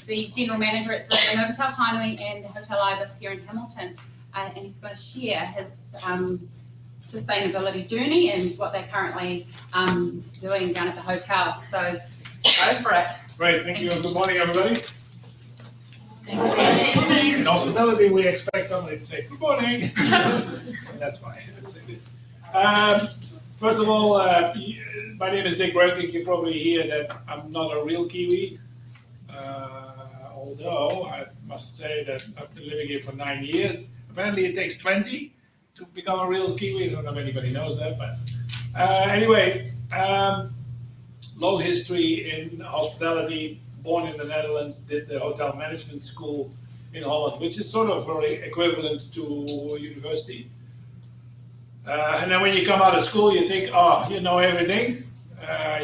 the General Manager at the Novotel Tainui and the Hotel Ibis here in Hamilton, and he's going to share his sustainability journey and what they're currently doing down at the hotel. So go for it. Great, thank you. Good morning, everybody. In hospitality, we expect somebody to say good morning. That's why I say this. First of all, my name is Dick Breukink. You probably hear that I'm not a real Kiwi, although I must say that I've been living here for 9 years. Apparently, it takes 20 to become a real Kiwi. I don't know if anybody knows that, but anyway, long history in hospitality. Born in the Netherlands, did the hotel management school in Holland, which is sort of very equivalent to university. And then when you come out of school, you think, oh, you know everything.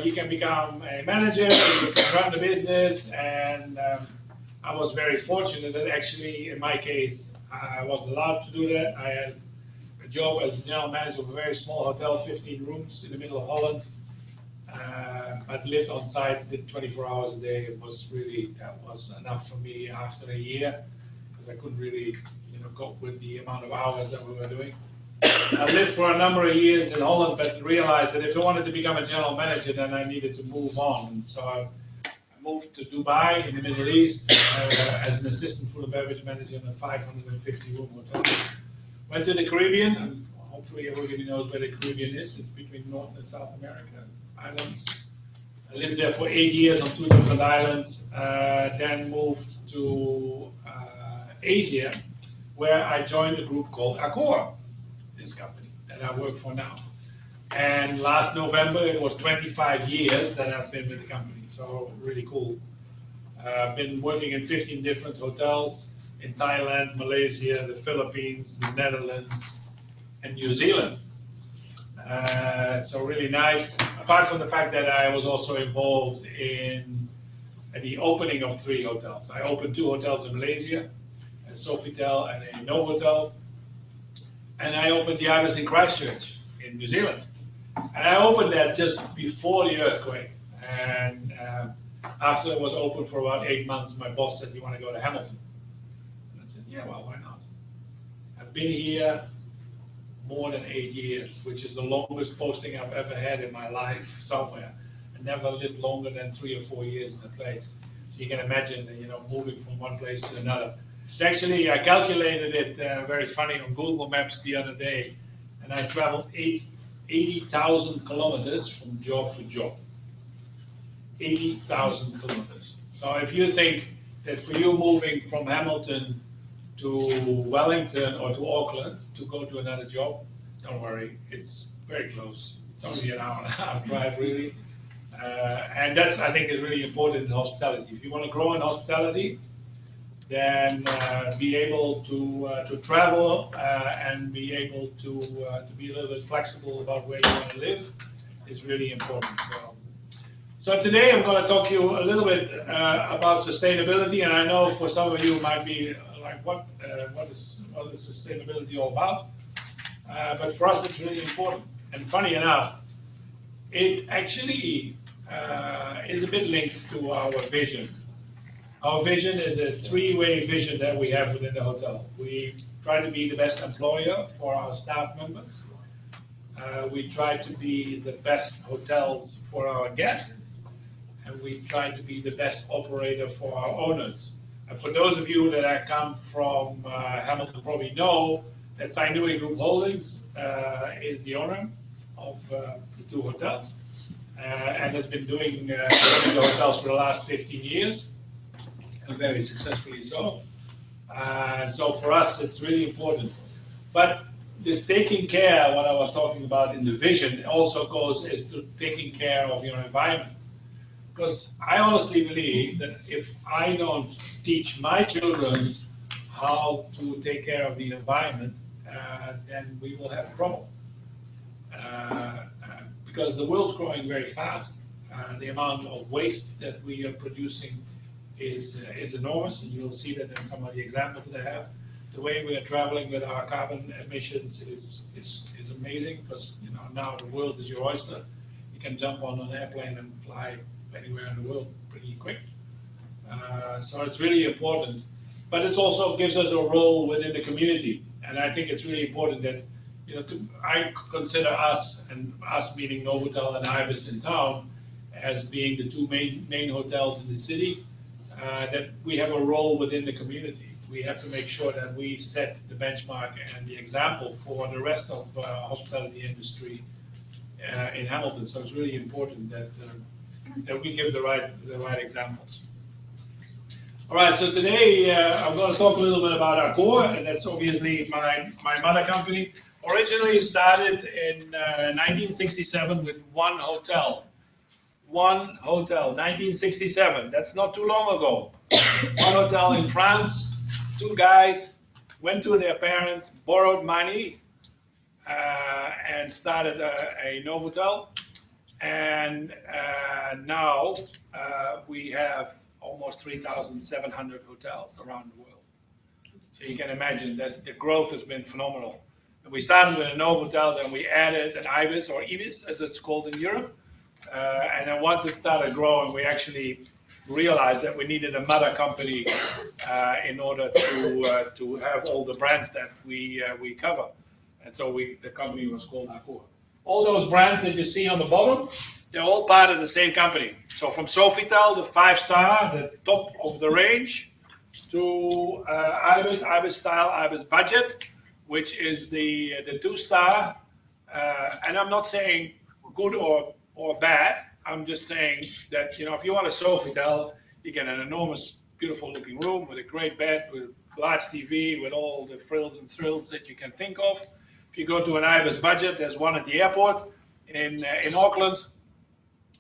You can become a manager, you can run the business, and I was very fortunate that actually, in my case, I was allowed to do that. I had a job as a general manager of a very small hotel, 15 rooms in the middle of Holland. I'd lived on site, did 24 hours a day. It was really, that was enough for me after a year, because I couldn't really, cope with the amount of hours that we were doing. I lived for a number of years in Holland, but realized that if I wanted to become a general manager, then I needed to move on. And so I moved to Dubai in the Middle East as an assistant food and beverage manager in a 550-room hotel. Went to the Caribbean, and hopefully everybody knows where the Caribbean is. It's between North and South America islands. I lived there for 8 years on 2 different islands, then moved to Asia, where I joined a group called Accor, this company that I work for now. And last November, it was 25 years that I've been with the company, so really cool. I've been working in 15 different hotels in Thailand, Malaysia, the Philippines, the Netherlands, and New Zealand. So really nice, apart from the fact that I was also involved in the opening of 3 hotels. I opened 2 hotels in Malaysia, a Sofitel and a Novotel, and I opened the Ibis in Christchurch in New Zealand. And I opened that just before the earthquake, and after it was open for about 8 months, my boss said, "You want to go to Hamilton?" And I said, "Yeah, well, why not?" I've been here more than 8 years, which is the longest posting I've ever had in my life somewhere. I never lived longer than 3 or 4 years in a place. So you can imagine, moving from one place to another. Actually, I calculated it very funny on Google Maps the other day, and I traveled 80,000 kilometers from job to job. 80,000 kilometers. So if you think that for you moving from Hamilton to Wellington or to Auckland to go to another job, don't worry, it's very close. It's only an hour and a half drive, really. And that's, I think, is really important in hospitality. If you want to grow in hospitality, then be able to travel and be able to be a little bit flexible about where you want to live is really important. So today I'm going to talk to you a little bit about sustainability, and I know for some of you it might be like, what is sustainability all about? But for us it's really important. And funny enough, it actually is a bit linked to our vision. Our vision is a 3-way vision that we have within the hotel. We try to be the best employer for our staff members. We try to be the best hotels for our guests. And we try to be the best operator for our owners. And for those of you that come from Hamilton probably know that Tainui Group Holdings is the owner of the 2 hotels and has been doing the hotels for the last 15 years, and very successfully so. So for us, it's really important. But this taking care, what I was talking about in the vision, also goes is to taking care of your environment. Because I honestly believe that if I don't teach my children how to take care of the environment, then we will have a problem. Because the world's growing very fast. The amount of waste that we are producing is enormous, and you'll see that in some of the examples that I have. The way we are traveling with our carbon emissions is amazing, because now the world is your oyster. You can jump on an airplane and fly anywhere in the world pretty quick. So it's really important. But it also gives us a role within the community. And I think it's really important that, I consider us, and us meaning Novotel and Ibis in town, as being the two main hotels in the city, that we have a role within the community. We have to make sure that we set the benchmark and the example for the rest of hospitality industry in Hamilton. So it's really important that we give the right examples. All right, so today I'm going to talk a little bit about our core, and that's obviously my mother company. Originally started in 1967 with one hotel. One hotel, 1967. That's not too long ago. One hotel in France. Two guys went to their parents, borrowed money, and started a Novotel. And now we have almost 3,700 hotels around the world. So you can imagine that the growth has been phenomenal. And we started with a Novotel, then we added an Ibis, or Ibis as it's called in Europe. And then once it started growing, we actually realized that we needed a mother company in order to have all the brands that we cover. And so the company was called Accor. All those brands that you see on the bottom, they're all part of the same company. So from Sofitel, the 5-star, the top of the range, to Ibis, Ibis Style, Ibis Budget, which is the 2-star. And I'm not saying good or bad. I'm just saying that, if you want a Sofitel, you get an enormous, beautiful looking room with a great bed, with large TV, with all the frills and thrills that you can think of. If you go to an Ibis Budget, there's one at the airport in Auckland.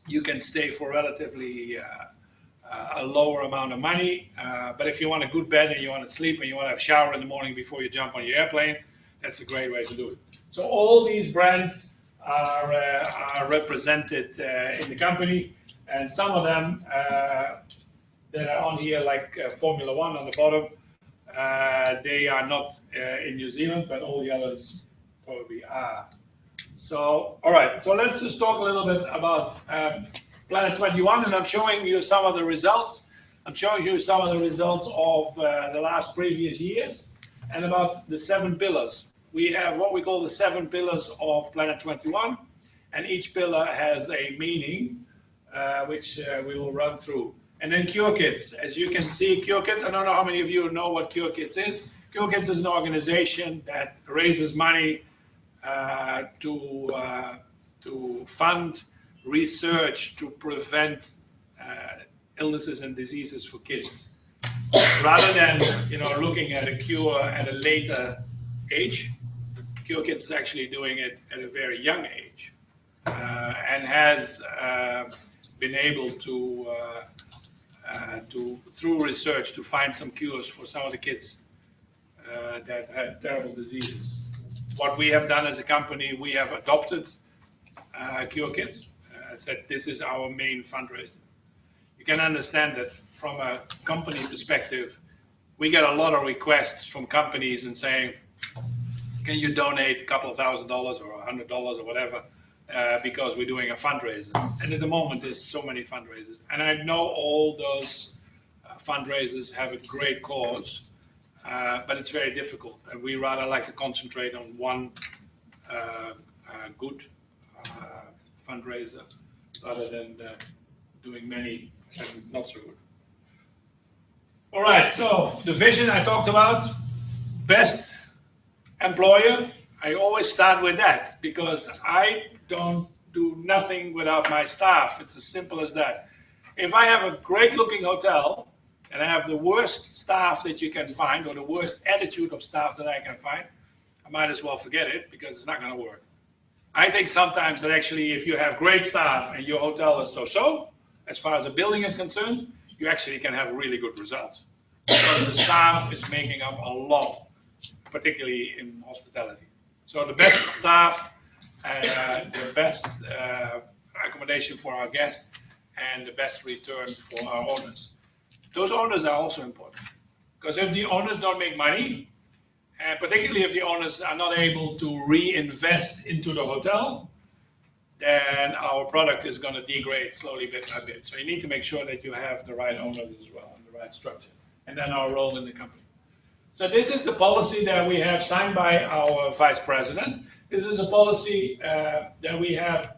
You can stay for relatively a lower amount of money. But if you want a good bed and you want to sleep and you want to have a shower in the morning before you jump on your airplane, that's a great way to do it. So all these brands are represented in the company, and some of them that are on here, like Formula One on the bottom, they are not in New Zealand, but all the others probably are. So, all right, so let's just talk a little bit about Planet 21, and I'm showing you some of the results. I'm showing you some of the results of the last previous years, and about the 7 pillars. We have what we call the 7 pillars of Planet 21, and each pillar has a meaning, which we will run through. And then Cure Kids. As you can see, Cure Kids, I don't know how many of you know what Cure Kids is. Cure Kids is an organization that raises money to fund research to prevent illnesses and diseases for kids. Rather than looking at a cure at a later age, Cure Kids is actually doing it at a very young age, and has been able to through research to find some cures for some of the kids that had terrible diseases. What we have done as a company, we have adopted Cure Kids. Said this is our main fundraiser. You can understand that from a company perspective, we get a lot of requests from companies and saying, can you donate a couple of $1,000 or $100 or whatever, because we're doing a fundraiser. And at the moment, there's so many fundraisers. And I know all those fundraisers have a great cause, but it's very difficult. And we rather like to concentrate on one good fundraiser rather than doing many and not so good. All right, so the vision I talked about, best employer. I always start with that because I don't do nothing without my staff. It's as simple as that. If I have a great looking hotel and I have the worst staff that you can find, or the worst attitude of staff that I can find, I might as well forget it because it's not going to work. I think sometimes that actually if you have great staff and your hotel is so-so, as far as the building is concerned, you actually can have really good results. Because the staff is making up a lot, particularly in hospitality. So the best staff, the best accommodation for our guests, and the best return for our owners. Those owners are also important. Because if the owners don't make money, and particularly if the owners are not able to reinvest into the hotel, then our product is going to degrade slowly bit by bit. So you need to make sure that you have the right owners as well. that structure, and then our role in the company. So this is the policy that we have signed by our vice president. This is a policy that we have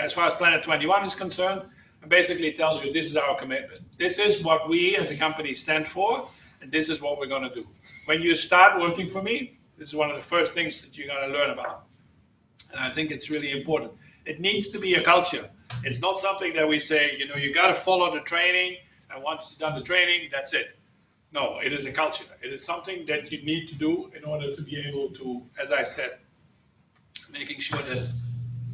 as far as Planet 21 is concerned, and basically tells you this is our commitment. This is what we as a company stand for, and this is what we're going to do. When you start working for me, this is one of the first things that you're going to learn about. And I think it's really important. It needs to be a culture. It's not something that we say, you know, you got to follow the training, and once you've done the training, that's it. No, it is a culture. It is something that you need to do in order to be able to, as I said, making sure that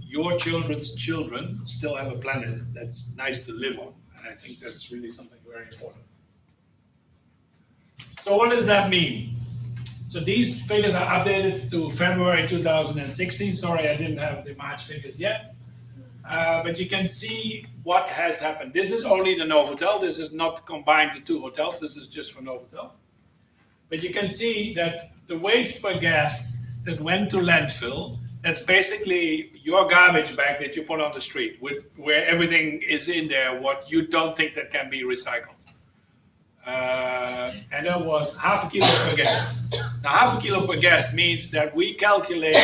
your children's children still have a planet that's nice to live on. And I think that's really something very important. So what does that mean? So these figures are updated to February 2016. Sorry, I didn't have the March figures yet. But you can see what has happened. This is only the Novotel. This is not combined the two hotels. This is just for Novotel. But you can see that the waste per guest that went to landfill, that's basically your garbage bag that you put on the street, where everything is in there, what you don't think that can be recycled. And that was half a kilo per guest. Now, half a kilo per guest means that we calculate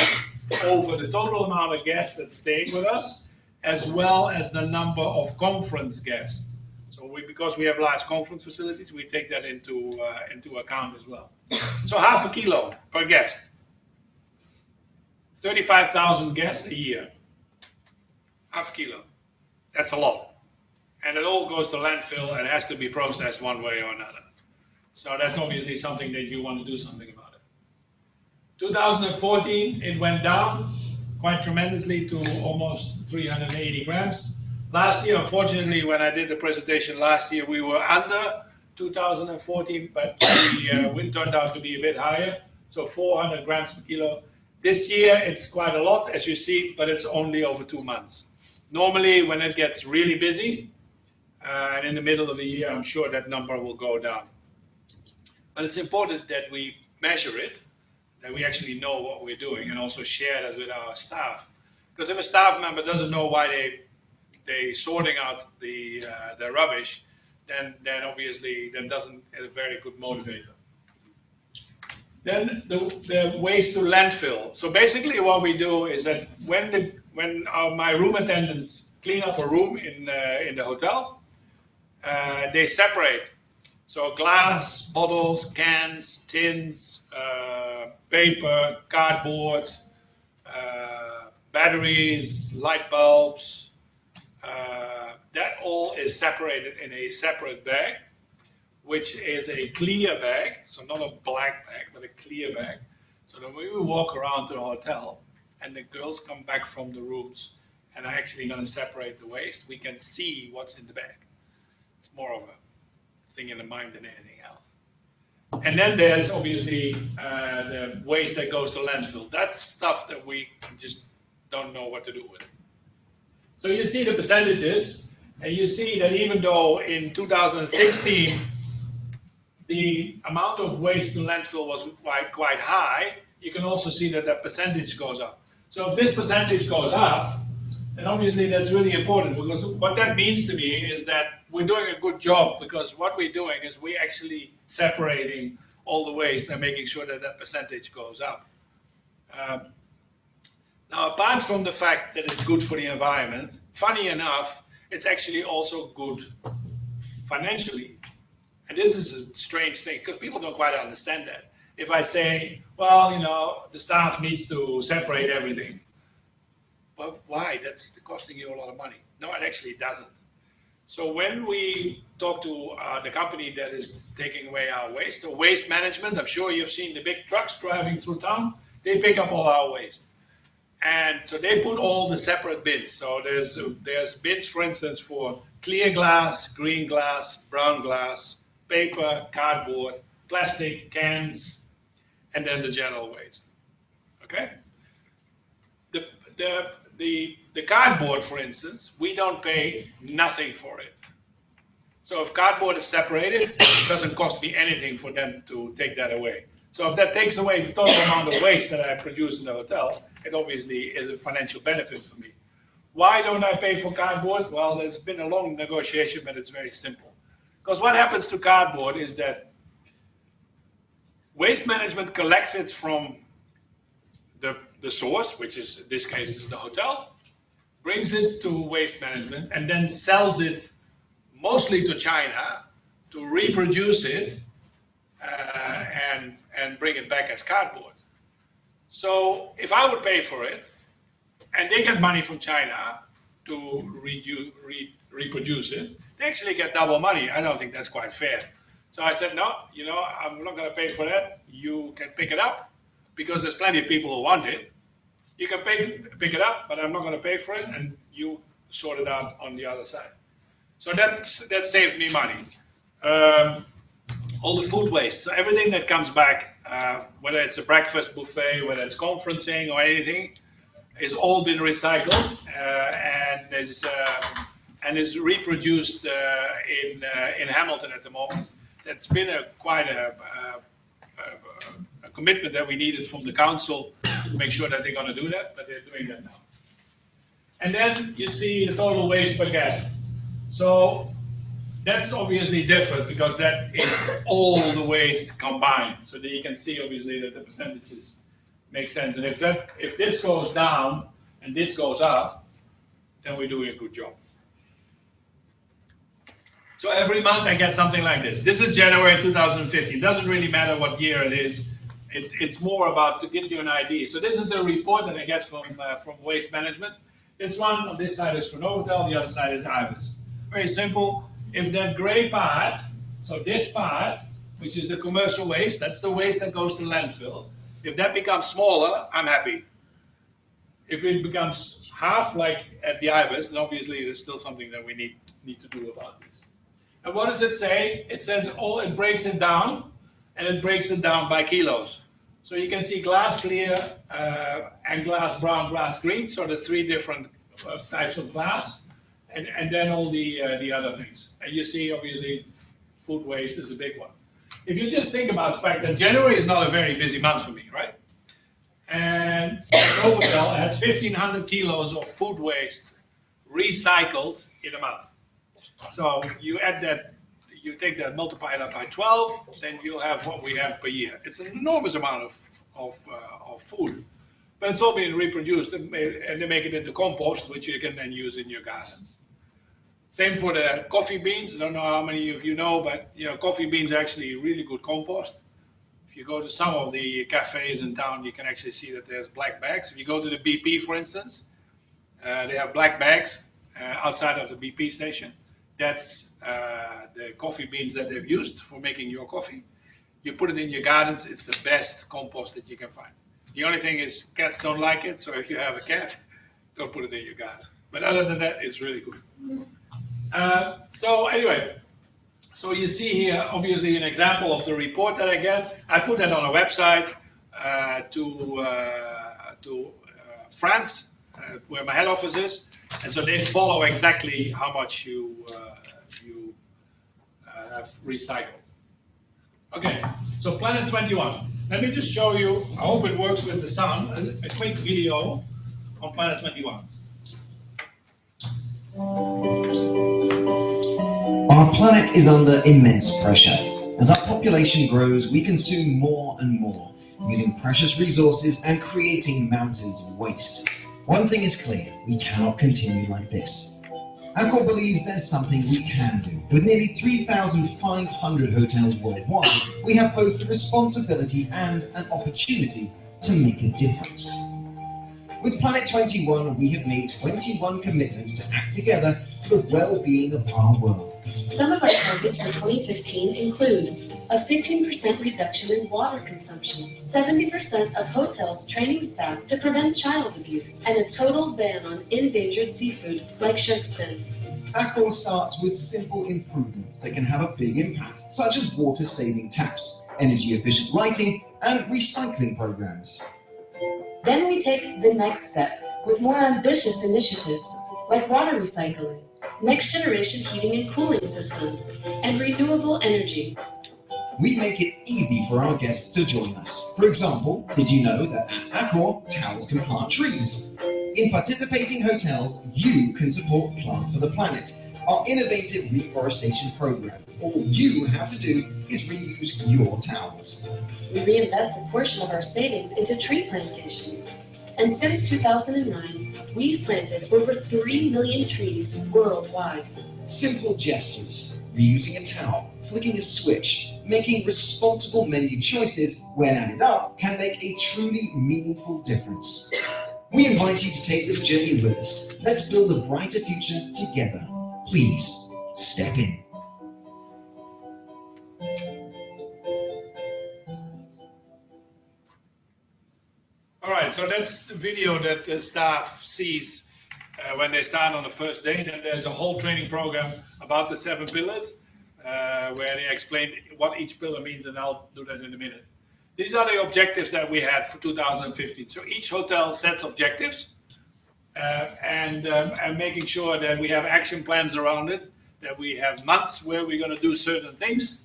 over the total amount of guests that stay with us, as well as the number of conference guests. So because we have large conference facilities, we take that into account as well. So half a kilo per guest. 35,000 guests a year. Half a kilo. That's a lot. And it all goes to landfill and has to be processed one way or another. So that's obviously something that you want to do something about it. 2014, it went down quite tremendously to almost 380 grams. Last year, unfortunately, when I did the presentation last year, we were under 2014, but the wind turned out to be a bit higher, so 400 grams per kilo. This year, it's quite a lot, as you see, but it's only over 2 months. Normally, when it gets really busy, and in the middle of the year, I'm sure that number will go down. But it's important that we measure it, that we actually know what we're doing, and also share that with our staff. Because if a staff member doesn't know why they're sorting out the rubbish, then obviously that doesn't is a very good motivator. Then the waste to landfill. So basically, what we do is that when my room attendants clean up a room in the hotel, they separate. So glass, bottles, cans, tins, paper, cardboard, batteries, light bulbs. That all is separated in a separate bag, which is a clear bag, so not a black bag, but a clear bag. So that when we walk around the hotel and the girls come back from the rooms and are actually going to separate the waste, we can see what's in the bag. It's more of a thing in the mind than anything else. And then there's obviously the waste that goes to landfill. That's stuff that we just don't know what to do with. So you see the percentages, and you see that even though in 2016 the amount of waste to landfill was quite high, you can also see that that percentage goes up. So if this percentage goes up, then obviously that's really important, because what that means to me is that we're doing a good job, because what we're doing is we're actually separating all the waste and making sure that that percentage goes up. Now, apart from the fact that it's good for the environment, funny enough, it's actually also good financially. And this is a strange thing, because people don't quite understand that. If I say, well, you know, the staff needs to separate everything. Well, why? That's costing you a lot of money. No, it actually doesn't. So when we talk to the company that is taking away our waste, so Waste Management, I'm sure you've seen the big trucks driving through town, they pick up all our waste. And so they put all the separate bins. So there's bins, for instance, for clear glass, green glass, brown glass, paper, cardboard, plastic, cans, and then the general waste. Okay? The cardboard, for instance, we don't pay nothing for it. So if cardboard is separated, it doesn't cost me anything for them to take that away. So if that takes away the total amount of waste that I produce in the hotel, it obviously is a financial benefit for me. Why don't I pay for cardboard? Well, there's been a long negotiation, but it's very simple. Because what happens to cardboard is that waste management collects it from the source, which is, in this case, is the hotel, brings it to waste management, and then sells it mostly to China to reproduce it and bring it back as cardboard. So if I would pay for it, and they get money from China to reproduce it, they actually get double money. I don't think that's quite fair. So I said, no, you know, I'm not going to pay for that. You can pick it up because there's plenty of people who want it. You can pick it up, but I'm not going to pay for it, and you sort it out on the other side. So that saves me money. All the food waste, so everything that comes back, whether it's a breakfast buffet, whether it's conferencing or anything, is all been recycled and is reproduced in Hamilton at the moment. That's been quite a commitment that we needed from the council to make sure that they're going to do that, but they're doing that now. And then you see the total waste per guest. So that's obviously different because that is all the waste combined. So that you can see obviously that the percentages make sense. And if this goes down and this goes up, then we're doing a good job. So every month I get something like this. This is January 2015. It doesn't really matter what year it is. It's more about to give you an idea. So this is the report that I get from waste management. This one on this side is for Novotel, the other side is IBIS. Very simple. If that gray part, so this part, which is the commercial waste, that's the waste that goes to landfill. If that becomes smaller, I'm happy. If it becomes half like at the IBIS, then obviously there's still something that we need to do about this. And what does it say? It says it breaks it down, and it breaks it down by kilos. So you can see glass clear and glass brown, glass green, so the three different types of glass, and then all the other things. And you see obviously food waste is a big one. If you just think about the fact that January is not a very busy month for me, right? And Novotel had 1,500 kilos of food waste recycled in a month. So you add that, you take that, multiply it up by 12, then you'll have what we have per year. It's an enormous amount of food, but it's all being reproduced and they make it into compost, which you can then use in your gardens. Same for the coffee beans. I don't know how many of you know, but you know, coffee beans are actually really good compost. If you go to some of the cafes in town, you can actually see that there's black bags. If you go to the BP, for instance, they have black bags outside of the BP station. That's the coffee beans that they've used for making your coffee. You put it in your gardens, it's the best compost that you can find. The only thing is cats don't like it, so if you have a cat, don't put it in your garden. But other than that, it's really good. So anyway, so you see here, obviously, an example of the report that I get. I put that on a website to France, where my head office is. And so they follow exactly how much you have recycled. Okay, so Planet 21. Let me just show you, I hope it works with the sound, a quick video on Planet 21. Our planet is under immense pressure. As our population grows, we consume more and more, using precious resources and creating mountains of waste. One thing is clear, we cannot continue like this. Accor believes there's something we can do. With nearly 3,500 hotels worldwide, we have both the responsibility and an opportunity to make a difference. With Planet 21, we have made 21 commitments to act together for the well-being of our world. Some of our targets for 2015 include a 15% reduction in water consumption, 70% of hotels training staff to prevent child abuse, and a total ban on endangered seafood like shark's fin. Accor starts with simple improvements that can have a big impact, such as water-saving taps, energy-efficient lighting, and recycling programs. Then we take the next step with more ambitious initiatives like water recycling, next-generation heating and cooling systems, and renewable energy. We make it easy for our guests to join us. For example, did you know that at Accor, towels can plant trees? In participating hotels, you can support Plant for the Planet our innovative reforestation program. All you have to do is reuse your towels. We reinvest a portion of our savings into tree plantations. And since 2009, we've planted over 3 million trees worldwide. Simple gestures, reusing a towel, flicking a switch, making responsible menu choices, when added up, can make a truly meaningful difference. We invite you to take this journey with us. Let's build a brighter future together. Please, step in. All right, so that's the video that the staff sees when they start on the first day. Then there's a whole training program about the 7 pillars where they explain what each pillar means, and I'll do that in a minute. These are the objectives that we had for 2015. So each hotel sets objectives and making sure that we have action plans around it, that we have months where we're going to do certain things,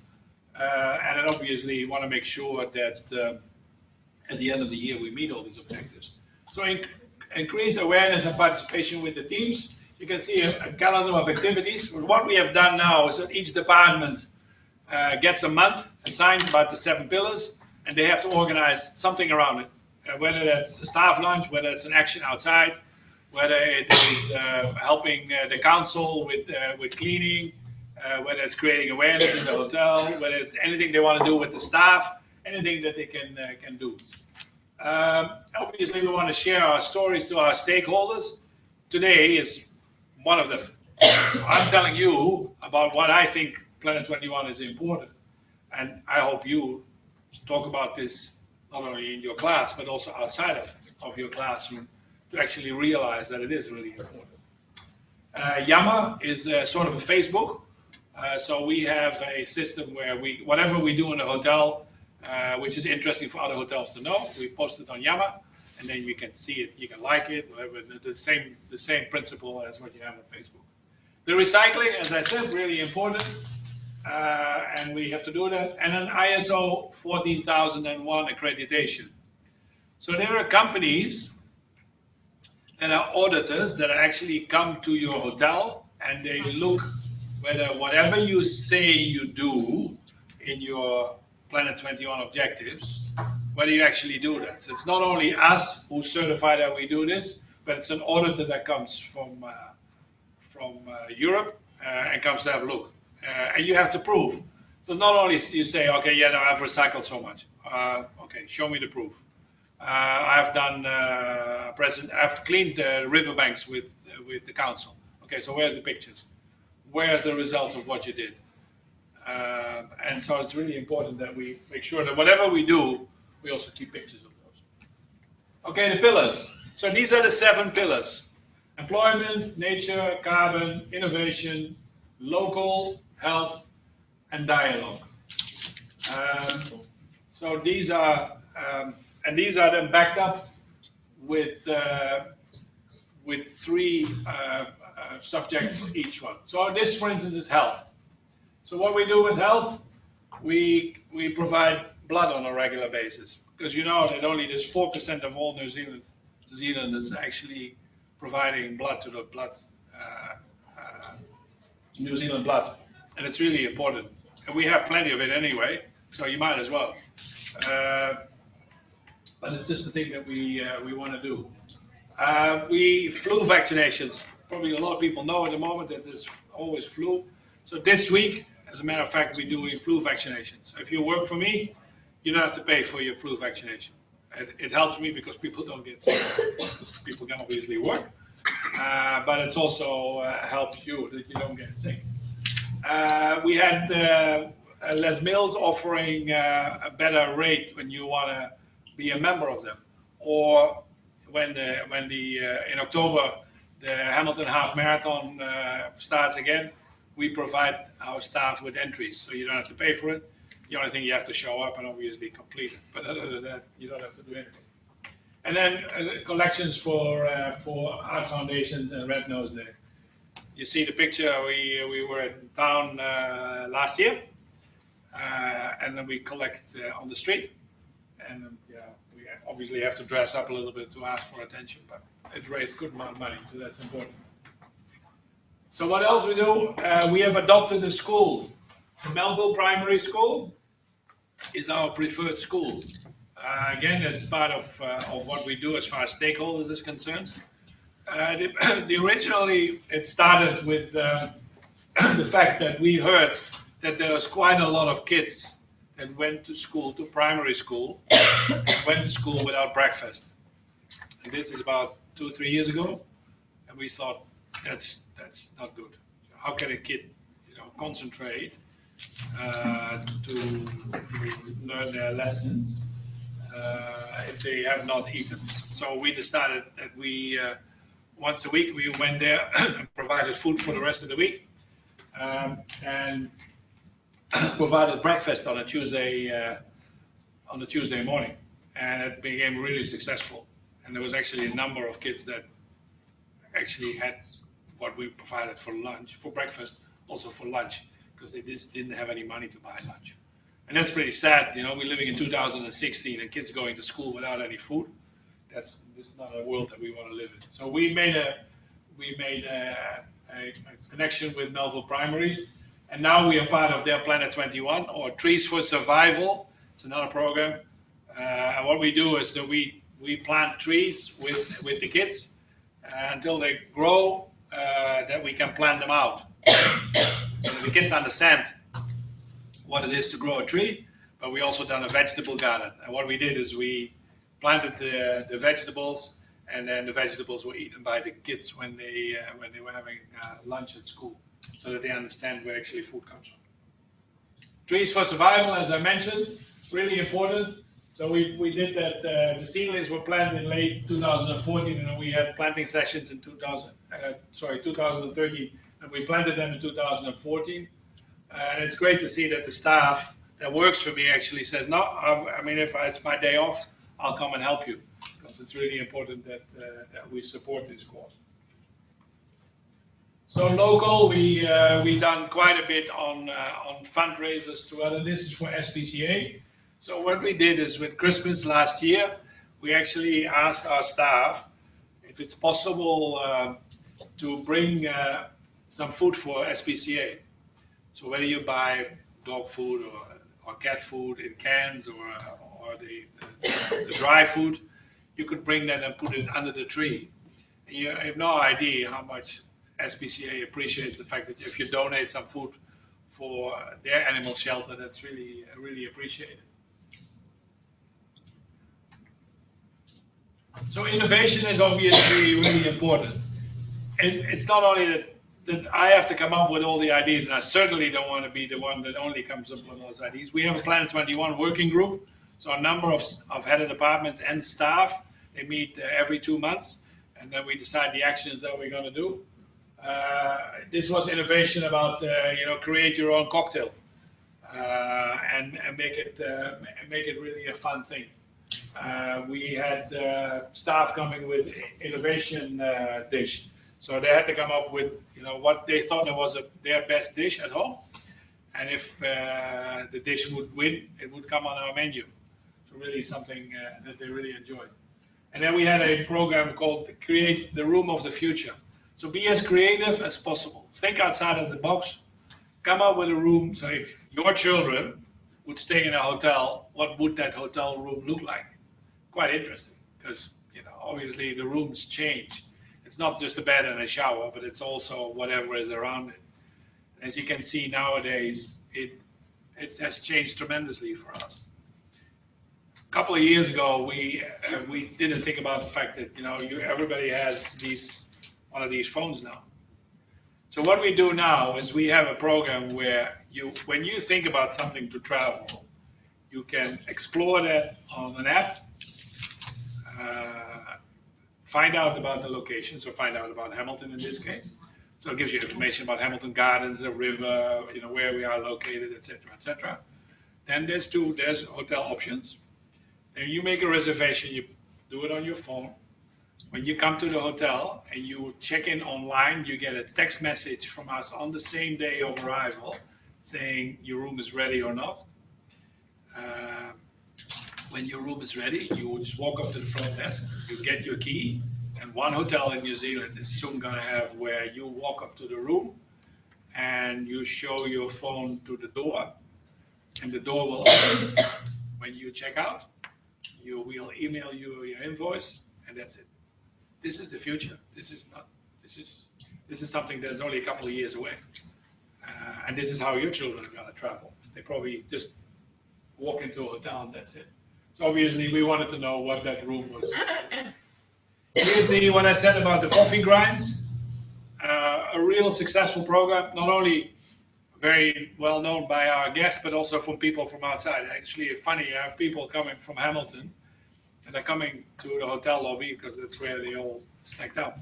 and then obviously you want to make sure that at the end of the year we meet all these objectives. So increase awareness and participation with the teams. You can see a calendar of activities. What we have done now is that each department gets a month assigned about the 7 pillars, and they have to organize something around it, whether that's a staff lunch, whether it's an action outside, whether it is helping the council with cleaning, whether it's creating awareness in the hotel, whether it's anything they want to do with the staff, anything that they can do. Obviously, we want to share our stories to our stakeholders. Today is one of them. I'm telling you about what I think Planet 21 is important, and I hope you talk about this not only in your class but also outside of your classroom to actually realize that it is really important. Yammer is sort of a Facebook. So we have a system where whatever we do in a hotel, which is interesting for other hotels to know, we post it on Yammer, and then you can see it, you can like it, whatever. The same principle as what you have on Facebook. The recycling, as I said, really important, and we have to do that. And an ISO 14001 accreditation. So there are companies that are auditors that actually come to your hotel and they look whether whatever you say you do in your Planet 21 objectives, whether you actually do that. So it's not only us who certify that we do this, but it's an auditor that comes from Europe and comes to have a look. And you have to prove. So not only you say, okay, yeah, no, I've recycled so much. Okay, show me the proof. I've done I've cleaned the riverbanks with the council. Okay, so where's the pictures? Where's the results of what you did? And so it's really important that we make sure that whatever we do, we also keep pictures of those. Okay, the pillars. So these are the 7 pillars: employment, nature, carbon, innovation, local, health, and dialogue. So these are and these are then backed up with 3 subjects each one. So this, for instance, is health. So what we do with health, we provide blood on a regular basis, because you know that only there's 4% of all New Zealanders actually providing blood to the New Zealand blood, and it's really important. And we have plenty of it anyway, so you might as well. But it's just the thing that we want to do. Flu vaccinations. Probably a lot of people know at the moment that there's always flu. So this week, as a matter of fact, we're doing flu vaccinations. So if you work for me, you don't have to pay for your flu vaccination. It helps me because people don't get sick. People can obviously work, but it's also helps you that you don't get sick. We had Les Mills offering a better rate when you want to be a member of them, or when in October the Hamilton Half Marathon starts again, we provide our staff with entries, so you don't have to pay for it. The only thing you have to show up and obviously complete it, but other than that, you don't have to do anything. And then collections for art foundations and Red Nose Day. You see the picture. We were in town last year, and then we collect on the street. And yeah, we obviously have to dress up a little bit to ask for attention, but it raised good amount of money, so that's important. So what else we do? We have adopted a school. The Melville Primary School is our preferred school. Again, it's part of what we do as far as stakeholders is concerned. Originally, it started with the fact that we heard that there was quite a lot of kids that went to school, to primary school, went to school without breakfast. And this is about 2 or 3 years ago, and we thought that's not good. How can a kid, concentrate to learn their lessons if they have not eaten? So we decided that we once a week we went there and provided food for the rest of the week, and provided breakfast on a Tuesday morning, and it became really successful. And there was actually a number of kids that actually had what we provided for lunch, for breakfast, also for lunch, because they just didn't have any money to buy lunch. And that's pretty sad. We're living in 2016 and kids going to school without any food. This is not a world that we want to live in. So we made a connection with Melville Primary, and now we are part of their Planet 21, or Trees for Survival. It's another program. And what we do is that we plant trees with the kids until they grow, that we can plant them out. So that the kids understand what it is to grow a tree, but we also done a vegetable garden. And what we did is we planted the vegetables, and then the vegetables were eaten by the kids when they were having lunch at school, so that they understand where actually food comes from. Trees for Survival, as I mentioned, really important. So we did that. The seedlings were planted in late 2014, and we had planting sessions in 2013, and we planted them in 2014. And it's great to see that the staff that works for me actually says, no, if it's my day off, I'll come and help you, because it's really important that we support this cause. So local, we done quite a bit on fundraisers to other. This is for SPCA. So what we did is, with Christmas last year, we actually asked our staff if it's possible to bring some food for SPCA. So whether you buy dog food or cat food in cans, or the dry food, you could bring that and put it under the tree. And you have no idea how much SPCA appreciates the fact that if you donate some food for their animal shelter, that's really, really appreciated. So innovation is obviously really important. It's not only that I have to come up with all the ideas, and I certainly don't want to be the one that only comes up with those ideas. We have a Planet 21 working group, so a number of head of departments and staff, they meet every 2 months, and then we decide the actions that we're going to do. This was innovation about create your own cocktail, and make it really a fun thing. We had staff coming with innovation dish, so they had to come up with what they thought was their best dish at home, and if the dish would win, it would come on our menu. So really something that they really enjoyed. And then we had a program called Create the Room of the Future. So be as creative as possible. Think outside of the box. Come up with a room. So if your children would stay in a hotel, what would that hotel room look like? Quite interesting, because obviously the rooms change. It's not just a bed and a shower, but it's also whatever is around it. As you can see nowadays, it has changed tremendously for us. A couple of years ago, we didn't think about the fact that everybody has one of these phones now. So what we do now is we have a program where when you think about something to travel, you can explore that on an app, find out about the location, so find out about Hamilton in this case. So it gives you information about Hamilton Gardens, the river, where we are located, etc., etc. Then there's hotel options. And you make a reservation, you do it on your phone. When you come to the hotel and you check in online, you get a text message from us on the same day of arrival saying your room is ready or not. When your room is ready, you just walk up to the front desk, you get your key, And one hotel in New Zealand is soon going to have where you walk up to the room and you show your phone to the door, and the door will open when you check out. You will email you your invoice, and that's it. This is the future. This is not. This is something that's only a couple of years away, and this is how your children are going to travel. They probably just walk into a hotel and that's it. So obviously, we wanted to know what that room was. Here's what I said about the coffee grinds. A real successful program, not only very well known by our guests, but also from people from outside. Actually, funny, I have people coming from Hamilton, and they're coming to the hotel lobby because that's where they all stacked up.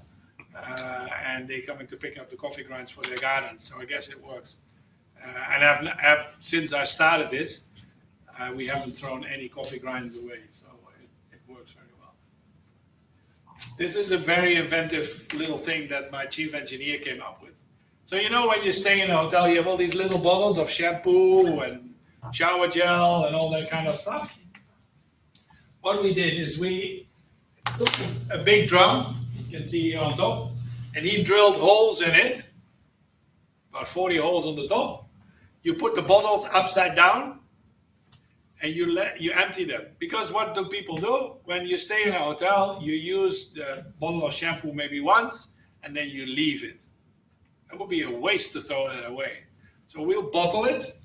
And they're coming to pick up the coffee grinds for their gardens. So I guess it works. And since I started this, we haven't thrown any coffee grinds away. So it works very well. This is a very inventive little thing that my chief engineer came up with. So you know when you stay in a hotel, you have all these little bottles of shampoo and shower gel and all that kind of stuff. What we did is we took a big drum, you can see here on top, and he drilled holes in it, about 40 holes on the top. You put the bottles upside down and you empty them. Because what do people do? When you stay in a hotel, you use the bottle of shampoo maybe once and then you leave it. It would be a waste to throw it away. So we'll bottle it,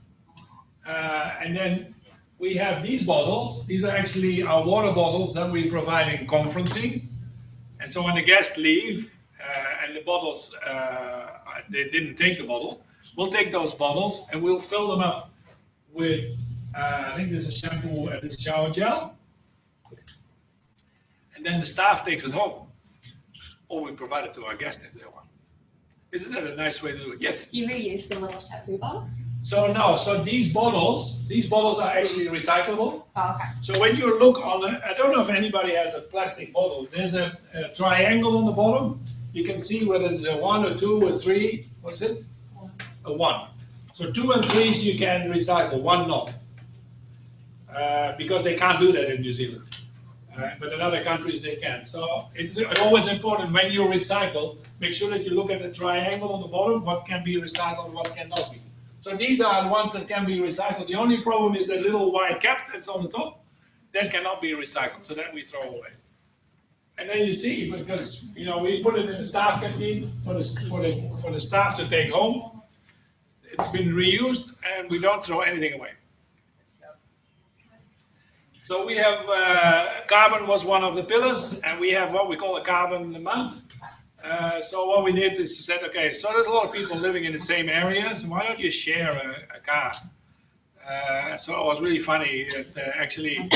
and then we have these bottles. These are actually our water bottles that we provide in conferencing. And so when the guests leave and the bottles, they didn't take the bottle, we'll take those bottles and we'll fill them up with, I think there's a shampoo and this shower gel. And then the staff takes it home. Or we provide it to our guests if they want. Isn't that a nice way to do it? Yes? Do you reuse the little shampoo bottles? So no, so these bottles are actually recyclable. Oh, okay. So when you look on it, I don't know if anybody has a plastic bottle. There's a triangle on the bottom. You can see whether it's a 1 or 2 or 3. What is it? A 1. So 2 and 3s you can recycle, 1 not. Because they can't do that in New Zealand. But in other countries they can. So it's always important when you recycle, make sure that you look at the triangle on the bottom, what can be recycled, what cannot be. So these are the ones that can be recycled. The only problem is the little white cap that's on the top. That cannot be recycled, so that we throw away. And then you see, because we put it in the staff canteen for the staff to take home. It's been reused, and we don't throw anything away. So we have carbon was one of the pillars, and we have what we call a carbon month. So what we did is said, okay, so there's a lot of people living in the same area, so why don't you share a car? So it was really funny that actually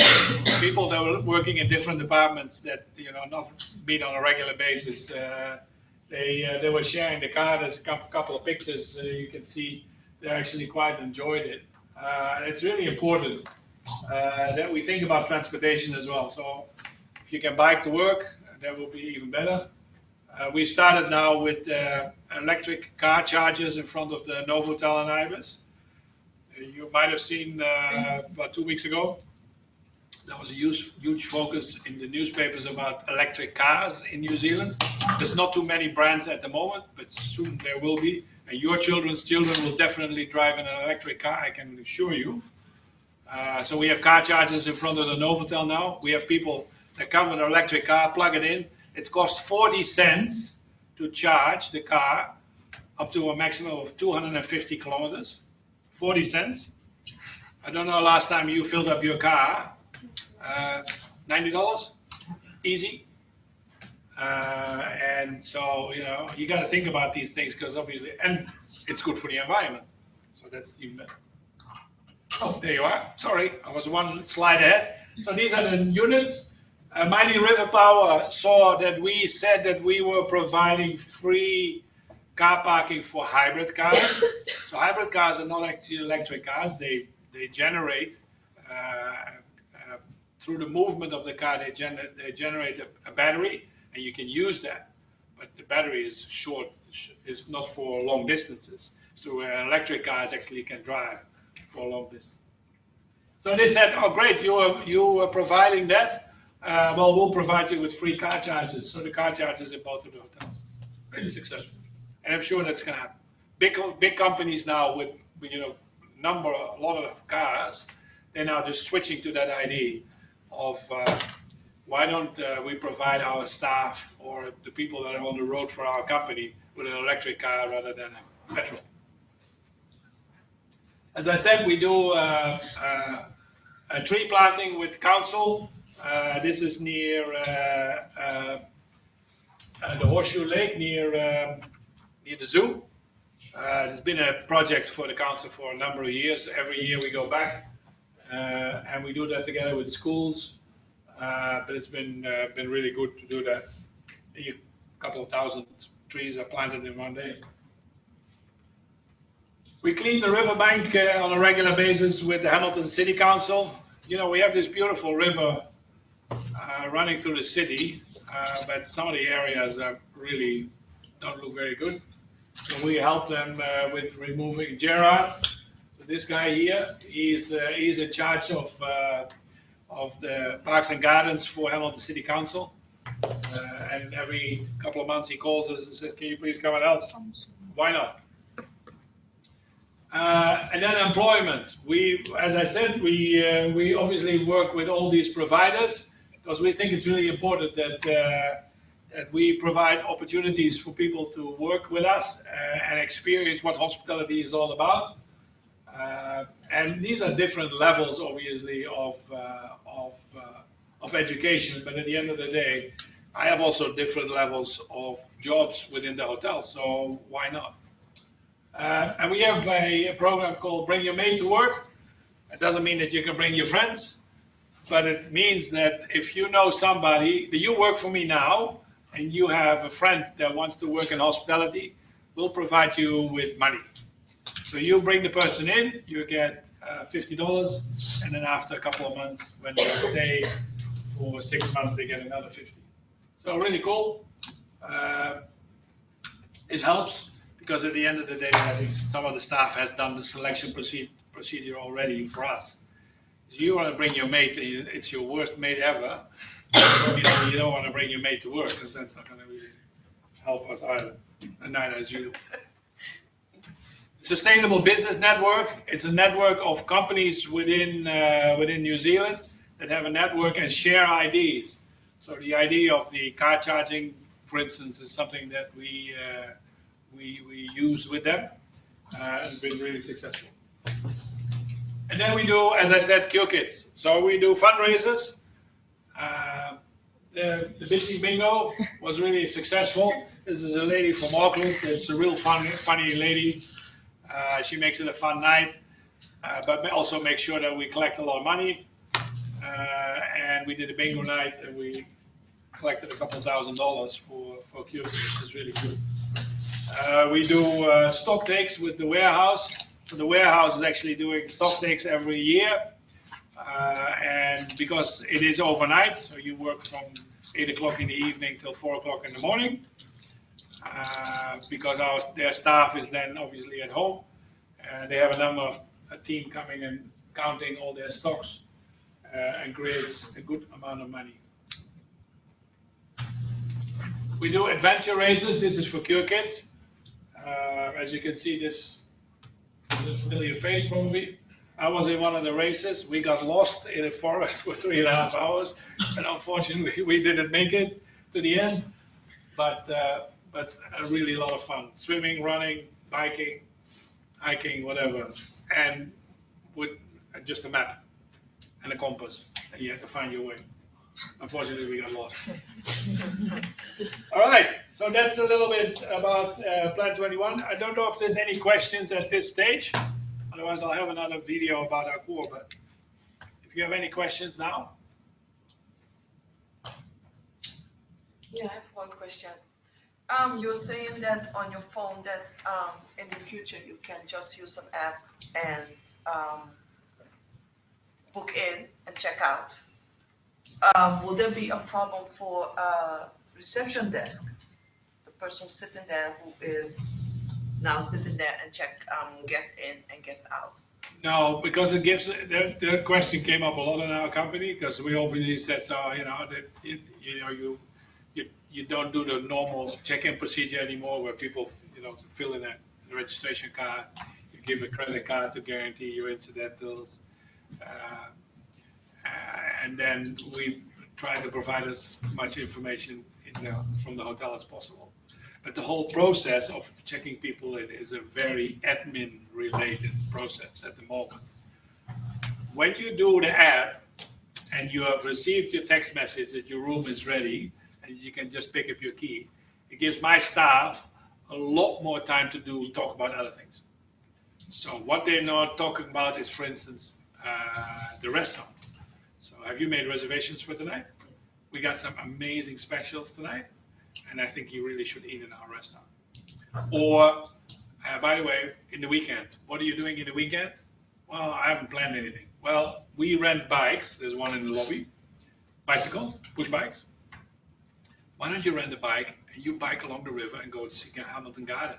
people that were working in different departments that not meet on a regular basis, they were sharing the car. There's a couple of pictures you can see. They actually quite enjoyed it. It's really important that we think about transportation as well. So if you can bike to work, that will be even better. We started now with electric car chargers in front of the Novotel in Ibis. You might have seen about 2 weeks ago, there was a huge focus in the newspapers about electric cars in New Zealand. There's not too many brands at the moment, but soon there will be. And your children's children will definitely drive in an electric car, I can assure you. So we have car chargers in front of the Novotel now. We have people that come with an electric car, plug it in. It costs 40 cents to charge the car up to a maximum of 250 kilometers. 40 cents. I don't know last time you filled up your car. $90? Easy. And so, you got to think about these things because obviously, and it's good for the environment. So that's even better. Oh, there you are. Sorry, I was one slide ahead. So these are the units. Mighty River Power saw that we said that we were providing free car parking for hybrid cars. So hybrid cars are not actually electric cars. They generate, through the movement of the car, they generate a battery, and you can use that. But the battery is short, is not for long distances. So electric cars actually can drive for a long distance. So they said, oh great, you are providing that. well, we'll provide you with free car charges. So the car charges in both of the hotels. Really successful. And I'm sure that's going to happen. Big companies now with a lot of cars, they're now just switching to that idea of why don't we provide our staff or the people that are on the road for our company with an electric car rather than a petrol. As I said, we do a tree planting with council. This is near the Horseshoe Lake, near the zoo. It's been a project for the council for a number of years. Every year we go back and we do that together with schools. But it's been really good to do that. A couple of thousand trees are planted in one day. We clean the riverbank on a regular basis with the Hamilton City Council. We have this beautiful river running through the city, but some of the areas really don't look very good. So we help them with removing Gerard. This guy here, he's in charge of the Parks and Gardens for Hamilton City Council. And every couple of months he calls us and says, can you please come and help? Why not? And then employment. As I said, we obviously work with all these providers because we think it's really important that we provide opportunities for people to work with us and experience what hospitality is all about. And these are different levels, obviously, of education. But at the end of the day, I have also different levels of jobs within the hotel. So why not? And we have a program called Bring Your Mate to Work. It doesn't mean that you can bring your friends, but it means that if you know somebody, that you work for me now, and you have a friend that wants to work in hospitality, we'll provide you with money. So you bring the person in, you get $50, and then after a couple of months, when they stay for 6 months, they get another 50. So really cool. It helps because at the end of the day, I think some of the staff has done the selection procedure already for us. So you want to bring your mate, it's your worst mate ever. You don't want to bring your mate to work because that's not going to really help us either, and neither is you. Sustainable Business Network. It's a network of companies within New Zealand that have a network and share ideas. So the idea of the car charging, for instance, is something that we use with them. It's been really successful. And then we do, as I said, Cure Kids. So we do fundraisers. The Busy Bingo was really successful. This is a lady from Auckland. It's a real funny lady. She makes it a fun night, but also make sure that we collect a lot of money. And we did a bingo night, and we collected a couple $1,000 for Cure Kids. It's really good. We do stock takes with the warehouse. So the warehouse is actually doing stock takes every year. And because it is overnight, so you work from 8 o'clock in the evening till 4 o'clock in the morning, because their staff is then obviously at home. They have a team coming and counting all their stocks and creates a good amount of money. We do adventure races. This is for Cure Kids. As you can see, this is a familiar face probably. I was in one of the races. We got lost in a forest for 3.5 hours, and unfortunately, we didn't make it to the end. But really a lot of fun. Swimming, running, biking, hiking, whatever, and with just a map and a compass, and you have to find your way. Unfortunately, we got lost. All right, so that's a little bit about Plan 21. I don't know if there's any questions at this stage. Otherwise, I'll have another video about our core. But if you have any questions now. Yeah, I have one question. You're saying that on your phone that in the future you can just use an app and book in and check out. Will there be a problem for a reception desk? The person sitting there who is now sitting there and check guests in and guests out. No, because it gives, that question came up a lot in our company, because we obviously said, so, you know, that, you don't do the normal check-in procedure anymore where people, you know, fill in a registration card, you give a credit card to guarantee your incidentals, and then we try to provide as much information from the hotel as possible. But the whole process of checking people in is a very admin-related process at the moment. When you do the app and you have received your text message that your room is ready and you can just pick up your key, it gives my staff a lot more time to talk about other things. So what they're not talking about is, for instance, the restaurant. So have you made reservations for tonight? We got some amazing specials tonight, and I think you really should eat in our restaurant. Or, by the way, in the weekend, what are you doing in the weekend? Well, I haven't planned anything. Well, we rent bikes. There's one in the lobby. Bicycles, push bikes. Why don't you rent a bike and you bike along the river and go to see Hamilton Garden?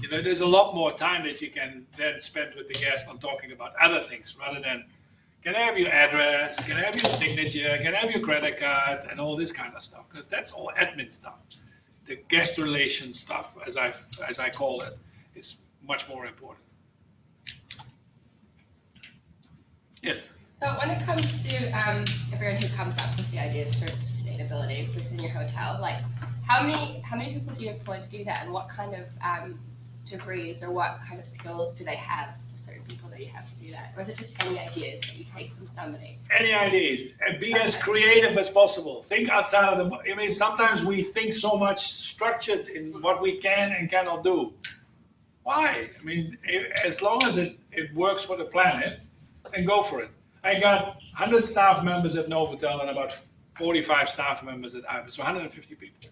You know, there's a lot more time that you can then spend with the guest on talking about other things rather than, can I have your address? Can I have your signature? Can I have your credit card? And all this kind of stuff, because that's all admin stuff. The guest relations stuff, as I call it, is much more important. Yes. So when it comes to everyone who comes up with the ideas for sustainability within your hotel, like how many people do you employ to do that, and what kind of degrees or what kind of skills do they have? Certain people that you have to do that, or is it just any ideas that you take from somebody? Any ideas, and be as creative as possible. Think outside of the. I mean, sometimes we think so much structured in what we can and cannot do. Why? I mean, as long as it works for the planet, then go for it. I got 100 staff members at Novotel and about 45 staff members at IBIS, so 150 people.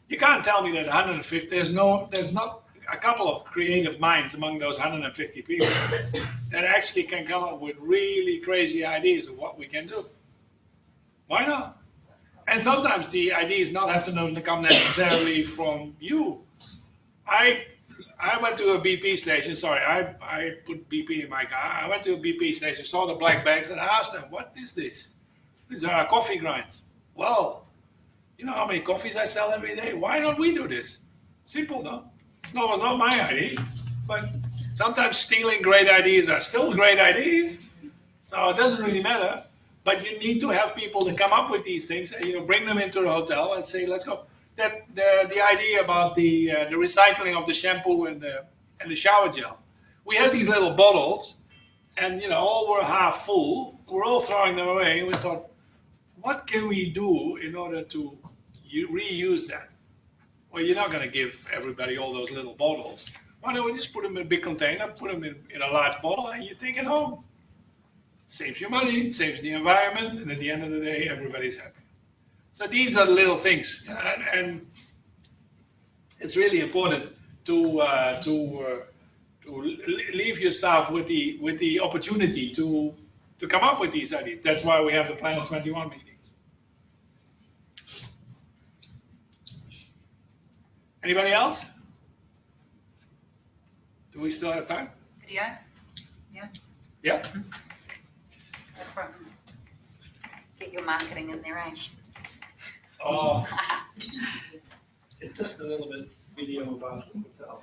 You can't tell me that 150. There's not a couple of creative minds among those 150 people that actually can come up with really crazy ideas of what we can do. Why not? And sometimes the ideas not have to come necessarily from you. I went to a BP station. Sorry, I put BP in my car. I went to a BP station, saw the black bags, and I asked them, "What is this?" These are coffee grinds. Well, you know how many coffees I sell every day? Why don't we do this? Simple, though. It's not my idea, but sometimes stealing great ideas are still great ideas, so it doesn't really matter. But you need to have people to come up with these things, and bring them into the hotel and say, "Let's go." That the idea about the recycling of the shampoo and the shower gel. We had these little bottles, and all were half full. We're all throwing them away. And we thought, what can we do in order to reuse that? Well, you're not going to give everybody all those little bottles. Why don't we just put them in a big container, put them in a large bottle, and you take it home? Saves you money, saves the environment, and at the end of the day, everybody's happy. So these are the little things, and it's really important to leave your staff with the opportunity to come up with these ideas. That's why we have the Planet 21 meetings. Anybody else? Do we still have time? Video? Yeah. Yeah. Get your marketing in there, eh? Oh, it's just a little bit video about the hotel.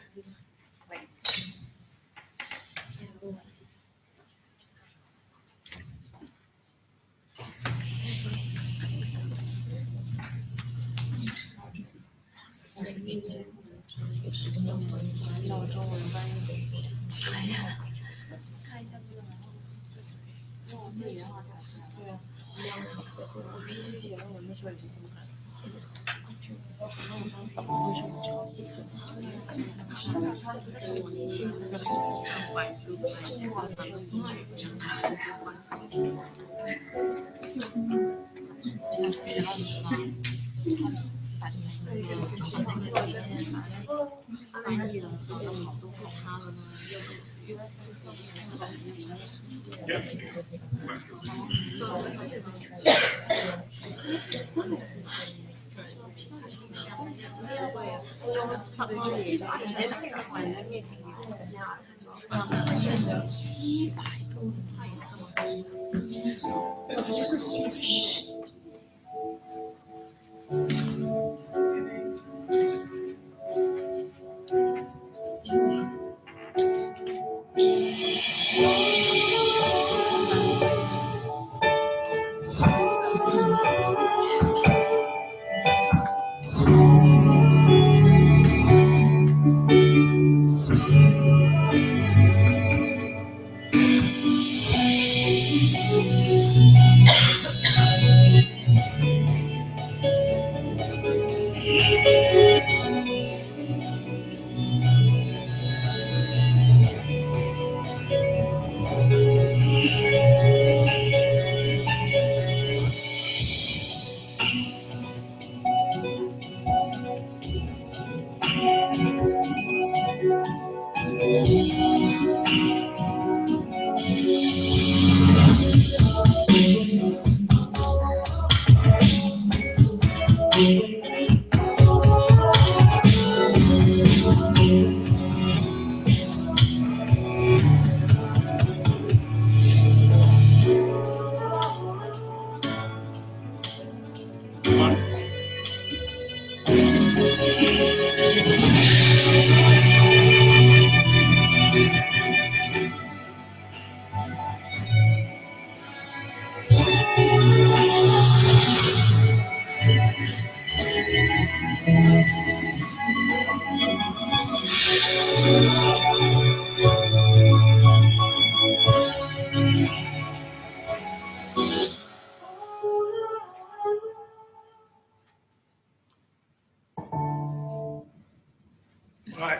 Right.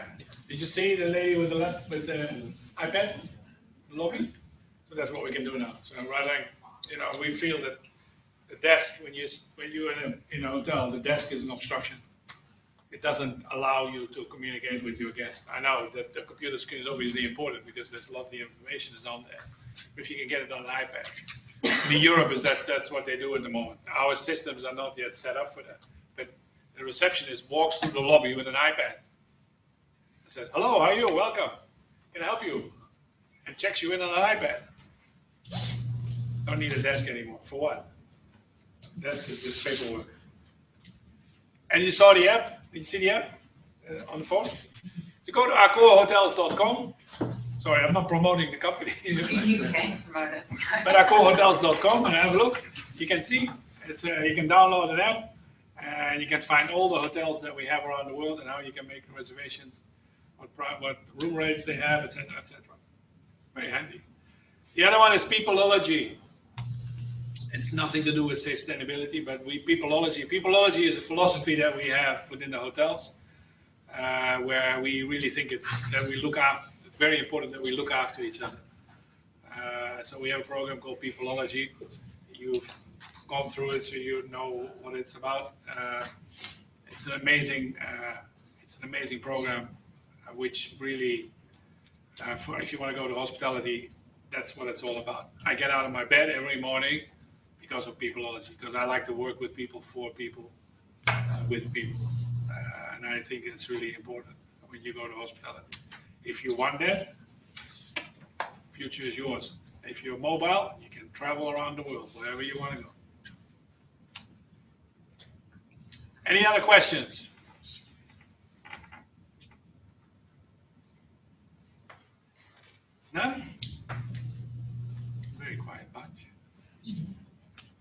Did you see the lady with the iPad lobby? So that's what we can do now. So rather, we feel that the desk, when you're in a hotel, the desk is an obstruction. It doesn't allow you to communicate with your guest. I know that the computer screen is obviously important because there's a lot of the information is on there. If you can get it on an iPad. In Europe, that's what they do at the moment. Our systems are not yet set up for that. But the receptionist walks through the lobby with an iPad. Says, hello, how are you? Welcome. Can I help you? And checks you in on an iPad. Don't need a desk anymore. For what? Desk is just paperwork. And you saw the app? Did you see the app on the phone? So go to accorhotels.com. Sorry, I'm not promoting the company. You can promote it. But accorhotels.com and have a look. You can see. You can download an app and you can find all the hotels that we have around the world and how you can make reservations. What room rates they have, etc., etc. Very handy. The other one is peopleology. It's nothing to do with sustainability, but peopleology. Peopleology is a philosophy that we have within the hotels, where we really think it's very important that we look after each other. So we have a program called Peopleology. You've gone through it, so you know what it's about. It's an amazing program. Which really, if you want to go to hospitality, that's what it's all about. I get out of my bed every morning because of peopleology, because I like to work with people, for people, with people. And I think it's really important when you go to hospitality. If you want that, future is yours. If you're mobile, you can travel around the world, wherever you want to go. Any other questions? No? Very quiet bunch.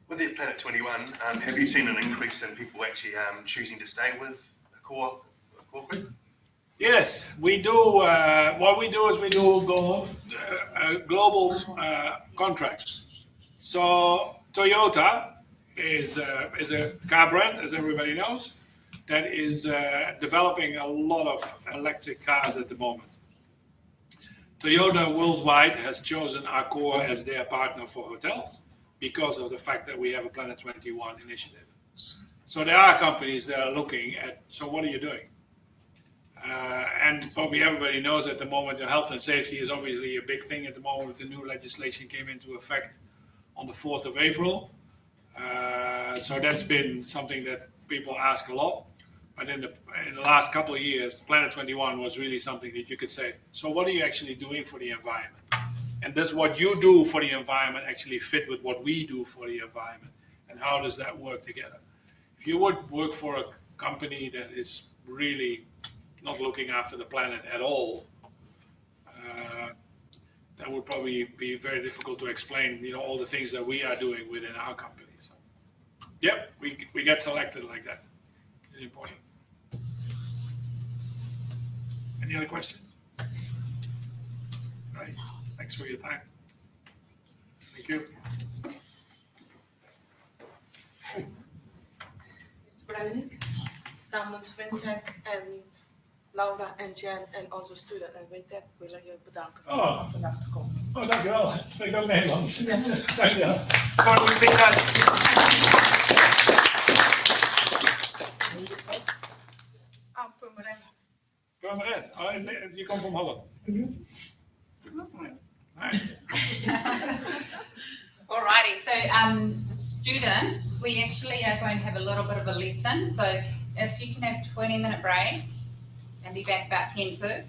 With the Planet 21, have you seen an increase in people actually choosing to stay with Accor Group? Yes, we do. What we do is we do global contracts. So Toyota is a car brand, as everybody knows, that is developing a lot of electric cars at the moment. Toyota worldwide has chosen Accor as their partner for hotels because of the fact that we have a Planet 21 initiative. So there are companies that are looking at, so what are you doing? And probably everybody knows at the moment that health and safety is obviously a big thing at the moment. The new legislation came into effect on the 4th of April. So that's been something that people ask a lot. But in the last couple of years, Planet 21 was really something that you could say, so what are you actually doing for the environment? And does what you do for the environment actually fit with what we do for the environment? And how does that work together? If you would work for a company that is really not looking after the planet at all, that would probably be very difficult to explain, all the things that we are doing within our company. So, yep, we get selected like that. Really important. Any other questions? Right. Thanks for your time. Thank you. Mr. President, namens Wintech en Laura en Jen en onze student en Wintech willen jullie bedanken voor vandaag te komen. Oh, dankjewel. Dat spreekt ook Nederlands. Ja. Dankjewel. Gewoon een big guys. Permanent. Oh, you come from Holland. Nice. Alrighty, so students, we actually are going to have a little bit of a lesson. So if you can have a 20-minute break and be back about 10 per.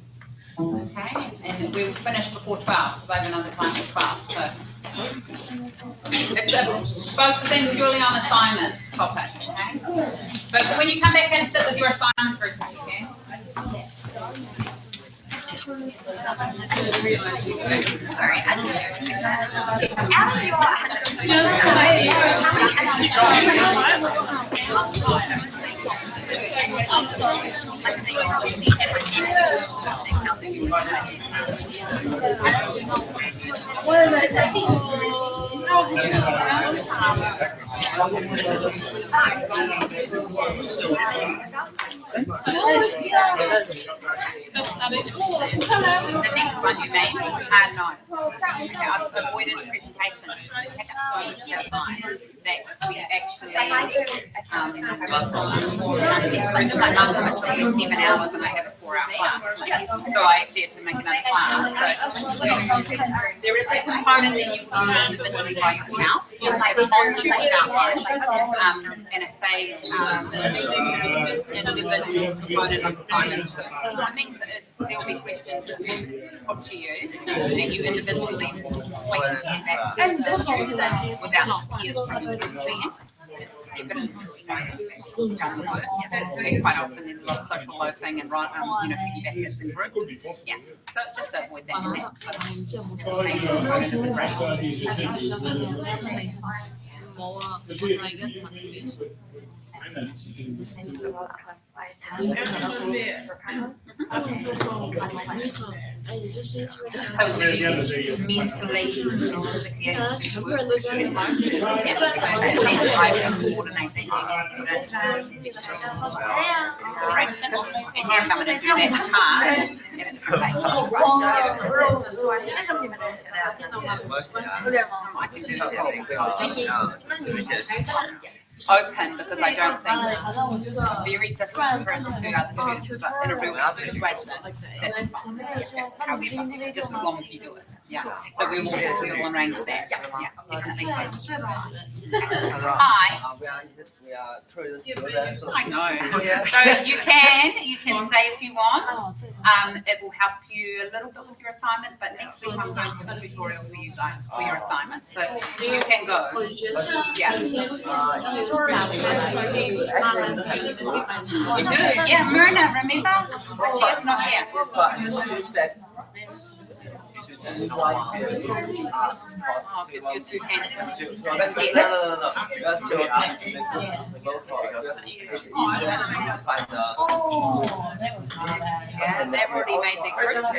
Okay, and we'll finish before 12 because I have another client at 12. So it's focusing purely on assignment topic. Okay, but when you come back and sit with your assignment group, okay. The next one you made? No. I've avoided the presentation. I have so much deadline that we actually, my mum limits me at 7 hours and I have a 4-hour class. So I actually had to make another class. So there is a component that you can do individually by yourself. You'll have on Tuesday and it says individual component of assignment. So that means there will be questions put to you and you individually wait and get back to without peers from the student. Evidence, quite often there's a lot of social loafing and feedback in groups. Yeah, so it's just to avoid that. Open because I don't think it's very different to other students, but in a real situation, however, just as long as you do it. Yeah, so we will arrange that. Yeah, definitely. Hi. I know. So you can say if you want. It will help you a little bit with your assignment, but next week I'm going to do a tutorial for you guys for your assignment. So you can go. Yeah. You do. Yeah, Myrna, remember? But she is not here. Oh, because you're too handsome. No. Yeah, they've already made their group, so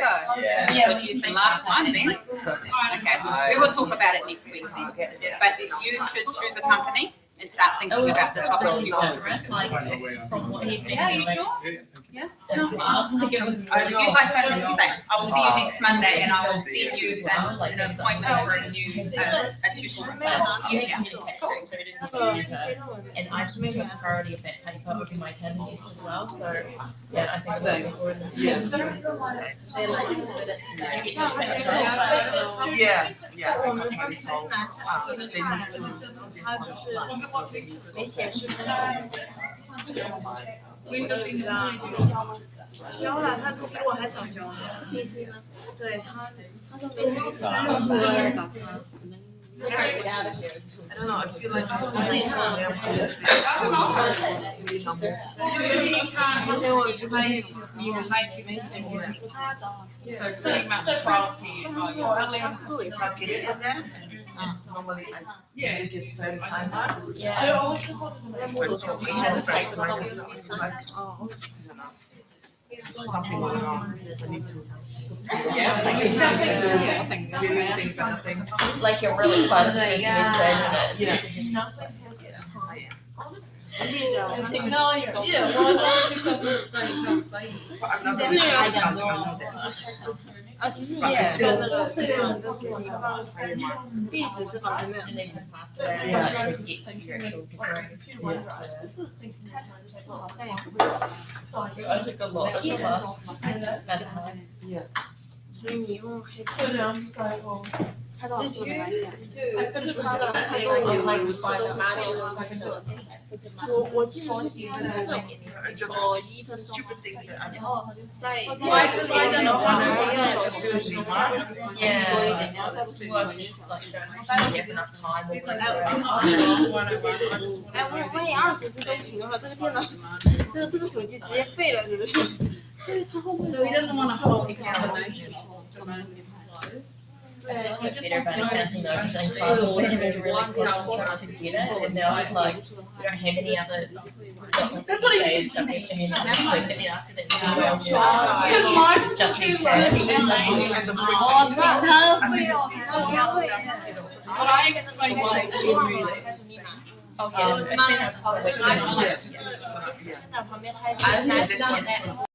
just use the last one then. Okay, we will talk about it next week then. But you should choose a company and start thinking about the topics you want to risk. Yeah, you sure? Yeah. No, you guys don't have to say. I will see you next Monday, and I will see you an appointment for a new tutorial. And I just made a priority of that paper over my attendance list as well. So yeah, I think it's important. 教了，他比我还早教呢。必须呢，对他说每天3个出来把他。I don't know, I feel like it's really strong. So pretty much 12 here. If I get it in there, normally I get 35 marks. Yeah. But to teach and break my stuff, I feel like, I don't know. Something going wrong. I need to really things at the same time. Like you're really excited for this semester, isn't it? Yeah. No, yeah, well, as long as you're something that's very exciting. But I'm not really I know that. 啊，其实 But I 也 still 跟那个市场都是一样， higher marks. 币值是方面。 And then to pass around to get to your actual degree. I think a lot of the class better time. 所以你用黑色。 So now he's like, well, 他到做没关系。 I finished my I'm like find a manual so I can do it. 我记得是3次， Just 1分钟， stupid things that I 然后再 I don't know how to Yeah. now that's too much. Like, don't have enough time or whatever. 哎，万一20次都不行的话，这个电脑，这个手机直接废了，是不是？对，他会不会？ So he doesn't want to hold the Yeah. combination. Like better about accounting though, because in class we were really close to get it, and now it's like we don't have any other. That's what he said. And then after that, Because mine's just too exam. low. and the Oh, voice. no. But I explained why I did really. Oh yeah, it's been a whole week. Yeah. 在旁边拍。 I think this one is